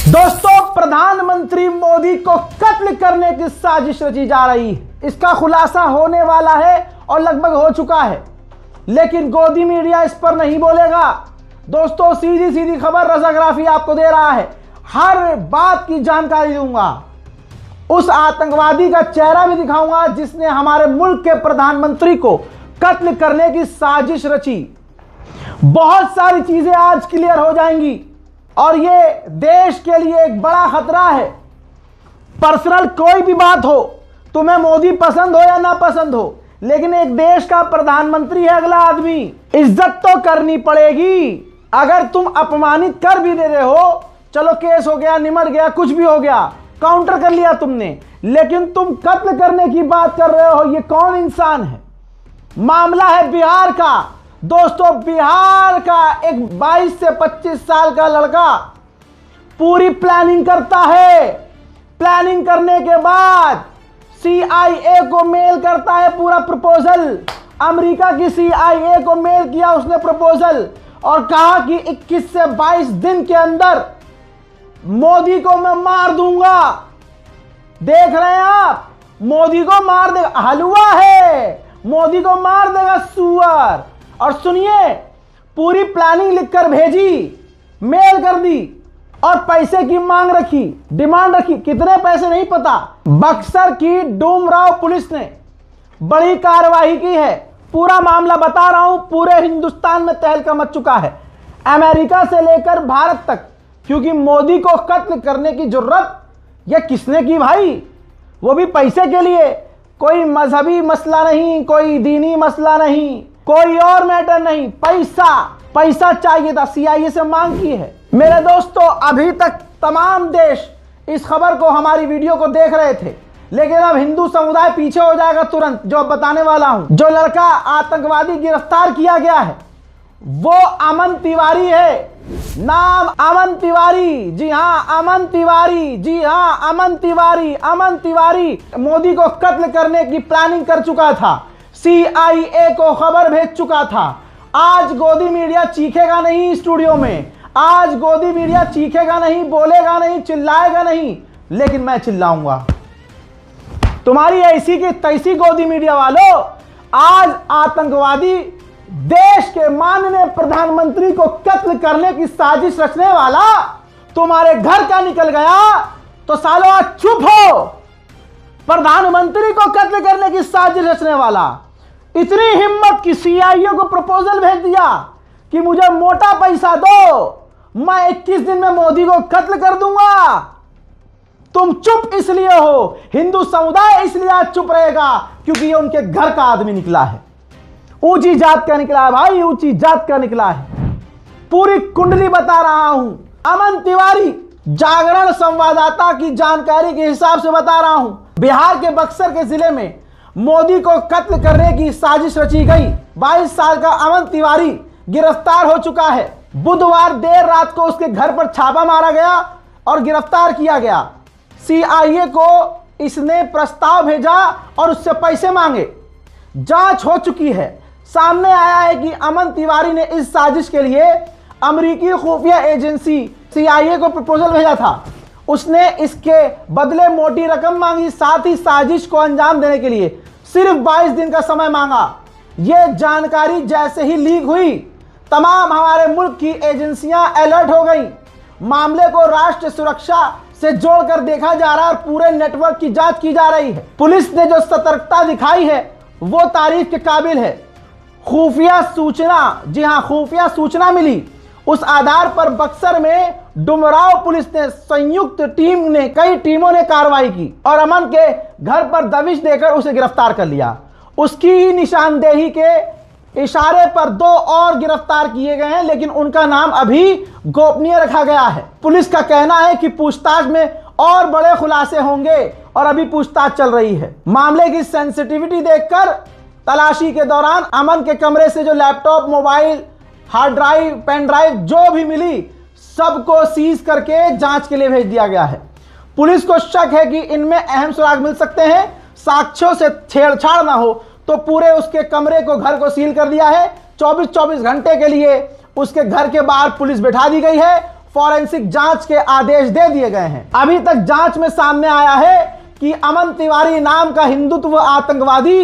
दोस्तों, प्रधानमंत्री मोदी को कत्ल करने की साजिश रची जा रही है। इसका खुलासा होने वाला है और लगभग हो चुका है, लेकिन गोदी मीडिया इस पर नहीं बोलेगा। दोस्तों, सीधी सीधी खबर रजाग्राफी आपको दे रहा है, हर बात की जानकारी दूंगा। उस आतंकवादी का चेहरा भी दिखाऊंगा जिसने हमारे मुल्क के प्रधानमंत्री को कत्ल करने की साजिश रची। बहुत सारी चीजें आज क्लियर हो जाएंगी और ये देश के लिए एक बड़ा खतरा है। पर्सनल कोई भी बात हो, तुम्हें मोदी पसंद हो या ना पसंद हो, लेकिन एक देश का प्रधानमंत्री है अगला आदमी, इज्जत तो करनी पड़ेगी। अगर तुम अपमानित कर भी दे रहे हो, चलो केस हो गया, निमट गया, कुछ भी हो गया, काउंटर कर लिया तुमने, लेकिन तुम कत्ल करने की बात कर रहे हो, ये कौन इंसान है? मामला है बिहार का। दोस्तों, बिहार का एक 22 से 25 साल का लड़का पूरी प्लानिंग करता है। प्लानिंग करने के बाद CIA को मेल करता है पूरा प्रपोजल। अमेरिका की CIA को मेल किया उसने प्रपोजल और कहा कि 21 से 22 दिन के अंदर मोदी को मैं मार दूंगा। देख रहे हैं आप, मोदी को मार देगा, हलवा है, मोदी को मार देगा सुअर। और सुनिए, पूरी प्लानिंग लिखकर भेजी, मेल कर दी और पैसे की मांग रखी, डिमांड रखी। कितने पैसे नहीं पता। बक्सर की डूमराव पुलिस ने बड़ी कार्रवाई की है। पूरा मामला बता रहा हूं, पूरे हिंदुस्तान में तहलका मच चुका है, अमेरिका से लेकर भारत तक, क्योंकि मोदी को कत्ल करने की जरूरत यह किसने की भाई? वो भी पैसे के लिए। कोई मजहबी मसला नहीं, कोई दीनी मसला नहीं, कोई और मैटर नहीं, पैसा चाहिए था। CIA से मांग की है। मेरे दोस्तों, अभी तक तमाम देश इस खबर को, हमारी वीडियो को देख रहे थे, लेकिन अब हिंदू समुदाय पीछे हो जाएगा तुरंत। जो अब बताने वाला हूं, जो लड़का आतंकवादी गिरफ्तार किया गया है वो अमन तिवारी है। नाम अमन तिवारी, जी हां अमन तिवारी, जी हां अमन तिवारी। अमन तिवारी मोदी को कत्ल करने की प्लानिंग कर चुका था, CIA को खबर भेज चुका था। आज गोदी मीडिया चीखेगा नहीं स्टूडियो में, आज गोदी मीडिया चीखेगा नहीं, बोलेगा नहीं, चिल्लाएगा नहीं, लेकिन मैं चिल्लाऊंगा। तुम्हारी ऐसी की तैसी गोदी मीडिया वालों, आज आतंकवादी देश के माननीय प्रधानमंत्री को कत्ल करने की साजिश रचने वाला तुम्हारे घर का निकल गया तो सालों आज चुप हो। प्रधानमंत्री को कत्ल करने की साजिश रचने वाला, इतनी हिम्मत की CIA को प्रपोजल भेज दिया कि मुझे मोटा पैसा दो, मैं 21 दिन में मोदी को कत्ल कर दूंगा। तुम चुप इसलिए हो, हिंदू समुदाय इसलिए आज चुप रहेगा क्योंकि ये उनके घर का आदमी निकला है, ऊंची जात का निकला है भाई, ऊंची जात का निकला है। पूरी कुंडली बता रहा हूं। अमन तिवारी, जागरण संवाददाता की जानकारी के हिसाब से बता रहा हूं, बिहार के बक्सर के जिले में मोदी को कत्ल करने की साजिश रची गई। 22 साल का अमन तिवारी गिरफ्तार हो चुका है। बुधवार देर रात को उसके घर पर छापा मारा गया और गिरफ्तार किया गया। CIA को इसने प्रस्ताव भेजा और उससे पैसे मांगे। जांच हो चुकी है, सामने आया है कि अमन तिवारी ने इस साजिश के लिए अमेरिकी खुफिया एजेंसी CIA को प्रपोजल भेजा था। उसने इसके बदले मोटी रकम मांगी, साथ ही साजिश को अंजाम देने के लिए सिर्फ 22 दिन का समय मांगा। यह जानकारी जैसे ही लीक हुई, तमाम हमारे मुल्क की एजेंसियां अलर्ट हो गई। मामले को राष्ट्रीय सुरक्षा से जोड़कर देखा जा रहा है और पूरे नेटवर्क की जांच की जा रही है। पुलिस ने जो सतर्कता दिखाई है वो तारीफ के काबिल है। खुफिया सूचना, जी हां खुफिया सूचना मिली, उस आधार पर बक्सर में डुमराव पुलिस ने संयुक्त कई टीमों ने कार्रवाई की और अमन के घर पर दबिश देकर उसे गिरफ्तार कर लिया। उसकी ही निशानदेही के इशारे पर 2 और गिरफ्तार किए गए हैं, लेकिन उनका नाम अभी गोपनीय रखा गया है। पुलिस का कहना है कि पूछताछ में और बड़े खुलासे होंगे और अभी पूछताछ चल रही है। मामले की सेंसिटिविटी देखकर तलाशी के दौरान अमन के कमरे से जो laptop, mobile, hard drive, pen drive जो भी मिली, सबको सीज करके जांच के लिए भेज दिया गया है। पुलिस को शक है कि इनमें अहम सुराग मिल सकते हैं। साक्ष्यों से छेड़छाड़ ना हो तो पूरे उसके कमरे को, घर को सील कर दिया है। 24-24 घंटे के लिए उसके घर के बाहर पुलिस बैठा दी गई है। फॉरेंसिक जांच के आदेश दे दिए गए हैं। अभी तक जांच में सामने आया है कि अमन तिवारी नाम का हिंदुत्व आतंकवादी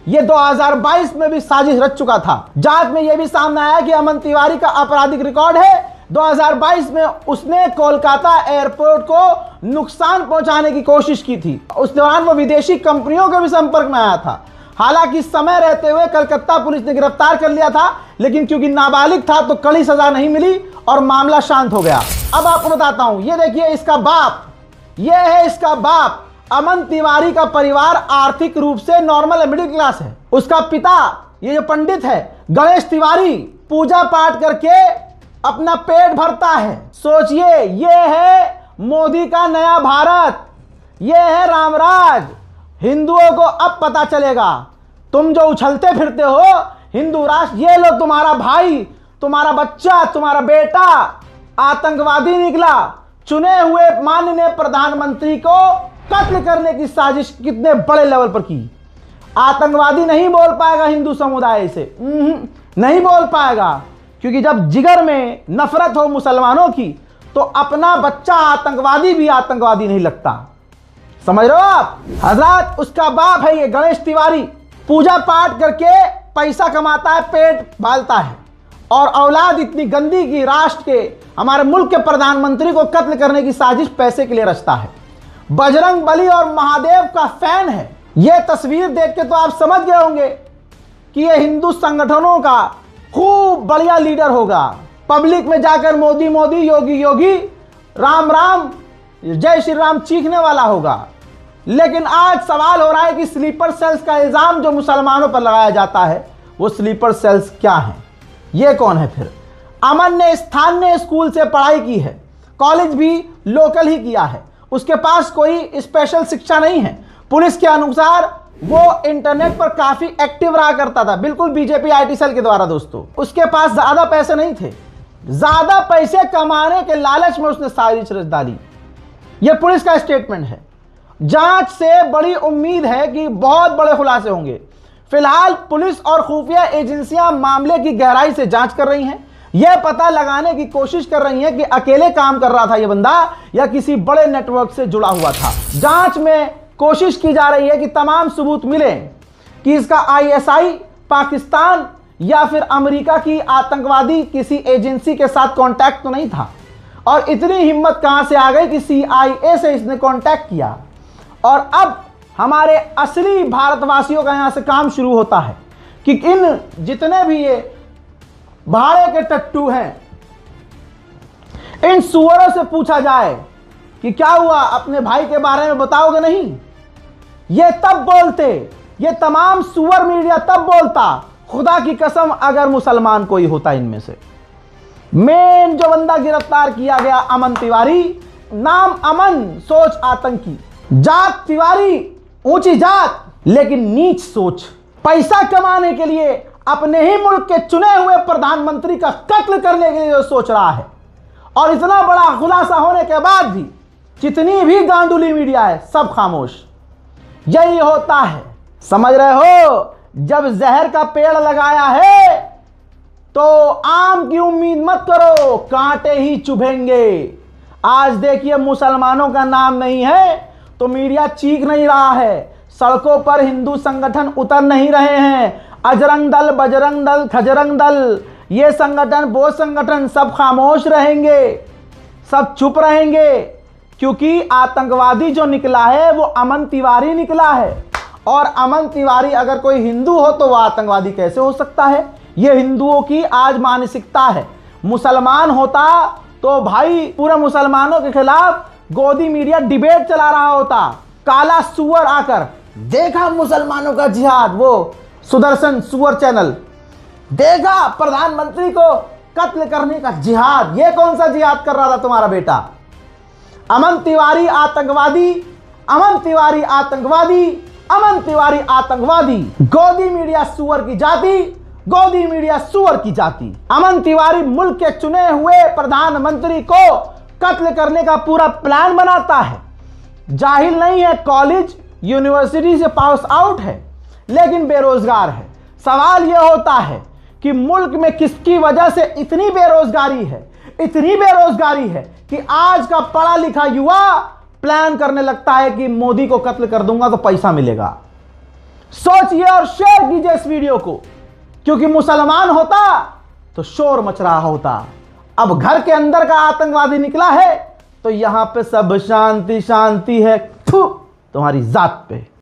ये 2022 में भी साजिश रच चुका था। जांच में यह भी सामने आया कि अमन तिवारी का आपराधिक रिकॉर्ड है। 2022 में उसने कोलकाता एयरपोर्ट को नुकसान पहुंचाने की कोशिश की थी। उस दौरान वो विदेशी कंपनियों के भी संपर्क में आया था। हालांकि समय रहते हुए कलकत्ता पुलिस ने गिरफ्तार कर लिया था, लेकिन क्योंकि नाबालिग था तो कड़ी सजा नहीं मिली और मामला शांत हो गया। अब आपको बताता हूं, ये देखिए इसका बाप, ये है इसका बाप। अमन तिवारी का परिवार आर्थिक रूप से नॉर्मल मिडिल क्लास है। उसका पिता ये जो पंडित है गणेश तिवारी, पूजा पाठ करके अपना पेट भरता है। सोचिए, ये है मोदी का नया भारत, ये है रामराज। हिंदुओं को अब पता चलेगा, तुम जो उछलते फिरते हो हिंदू राष्ट्र, ये लोग तुम्हारा भाई, तुम्हारा बच्चा, तुम्हारा बेटा आतंकवादी निकला। चुने हुए माननीय प्रधानमंत्री को कत्ल करने की साजिश कितने बड़े लेवल पर की। आतंकवादी नहीं बोल पाएगा हिंदू समुदाय से, नहीं बोल पाएगा, क्योंकि जब जिगर में नफरत हो मुसलमानों की तो अपना बच्चा आतंकवादी भी आतंकवादी नहीं लगता। समझ रहे हो आप? हजरत उसका बाप है ये गणेश तिवारी, पूजा पाठ करके पैसा कमाता है, पेट पालता है, और औलाद इतनी गंदी की राष्ट्र के, हमारे मुल्क के प्रधानमंत्री को कत्ल करने की साजिश पैसे के लिए रचता है। बजरंग बली और महादेव का फैन है। यह तस्वीर देख के तो आप समझ गए होंगे कि यह हिंदू संगठनों का खूब बढ़िया लीडर होगा। पब्लिक में जाकर मोदी मोदी, योगी योगी, राम राम, जय श्री राम चीखने वाला होगा। लेकिन आज सवाल हो रहा है कि स्लीपर सेल्स का इल्जाम जो मुसलमानों पर लगाया जाता है, वो स्लीपर सेल्स क्या हैं? ये कौन है फिर? अमन ने स्थानीय स्कूल से पढ़ाई की है, कॉलेज भी लोकल ही किया है, उसके पास कोई स्पेशल शिक्षा नहीं है। पुलिस के अनुसार वो इंटरनेट पर काफी एक्टिव रहा करता था, बिल्कुल बीजेपी आईटी सेल के द्वारा। दोस्तों, उसके पास ज्यादा पैसे नहीं थे, ज्यादा पैसे कमाने के लालच में उसने साजिश रच डाली। यह पुलिस का स्टेटमेंट है। जांच से बड़ी उम्मीद है कि बहुत बड़े खुलासे होंगे। फिलहाल पुलिस और खुफिया एजेंसियां मामले की गहराई से जांच कर रही हैं। यह पता लगाने की कोशिश कर रही हैं कि अकेले काम कर रहा था यह बंदा या किसी बड़े नेटवर्क से जुड़ा हुआ था। जांच में कोशिश की जा रही है कि तमाम सबूत मिले कि इसका आईएसआई, पाकिस्तान या फिर अमेरिका की आतंकवादी किसी एजेंसी के साथ कांटेक्ट तो नहीं था, और इतनी हिम्मत कहां से आ गई कि सीआईए से इसने कांटेक्ट किया। और अब हमारे असली भारतवासियों का यहां से काम शुरू होता है कि इन जितने भी ये भाड़े के टट्टू हैं, इन सुअरों से पूछा जाए कि क्या हुआ, अपने भाई के बारे में बताओगे नहीं? ये तब बोलते, ये तमाम सुअर मीडिया तब बोलता, खुदा की कसम अगर मुसलमान कोई होता इनमें से। मेन जो बंदा गिरफ्तार किया गया अमन तिवारी, नाम अमन, सोच आतंकी, जात तिवारी, ऊंची जात लेकिन नीच सोच। पैसा कमाने के लिए अपने ही मुल्क के चुने हुए प्रधानमंत्री का कत्ल करने के लिए जो सोच रहा है, और इतना बड़ा खुलासा होने के बाद भी जितनी भी गांडुली मीडिया है सब खामोश। यही होता है, समझ रहे हो? जब जहर का पेड़ लगाया है तो आम की उम्मीद मत करो, कांटे ही चुभेंगे। आज देखिए मुसलमानों का नाम नहीं है तो मीडिया चीख नहीं रहा है, सड़कों पर हिंदू संगठन उतर नहीं रहे हैं। अजरंग दल, बजरंग दल, खजरंग दल, ये संगठन वो संगठन सब खामोश रहेंगे, सब चुप रहेंगे, क्योंकि आतंकवादी जो निकला है वो अमन तिवारी निकला है। और अमन तिवारी अगर कोई हिंदू हो तो वह आतंकवादी कैसे हो सकता है? यह हिंदुओं की आज मानसिकता है। मुसलमान होता तो भाई पूरे मुसलमानों के खिलाफ गोदी मीडिया डिबेट चला रहा होता। काला सुअर आकर देखा मुसलमानों का जिहाद, वो सुदर्शन सुअर चैनल, देखा प्रधानमंत्री को कत्ल करने का जिहाद। ये कौन सा जिहाद कर रहा था तुम्हारा बेटा? अमन तिवारी आतंकवादी, अमन तिवारी आतंकवादी, अमन तिवारी आतंकवादी। गोदी मीडिया सुअर की जाति, गोदी मीडिया सुअर की जाति। अमन तिवारी मुल्क के चुने हुए प्रधानमंत्री को कत्ल करने का पूरा प्लान बनाता है। जाहिल नहीं है, कॉलेज यूनिवर्सिटी से पास आउट है, लेकिन बेरोजगार है। सवाल यह होता है कि मुल्क में किसकी वजह से इतनी बेरोजगारी है, इतनी बेरोजगारी है कि आज का पढ़ा लिखा युवा प्लान करने लगता है कि मोदी को कत्ल कर दूंगा तो पैसा मिलेगा। सोचिए और शेयर कीजिए इस वीडियो को, क्योंकि मुसलमान होता तो शोर मच रहा होता। अब घर के अंदर का आतंकवादी निकला है तो यहां पे सब शांति शांति है। थू तुम्हारी जात पे।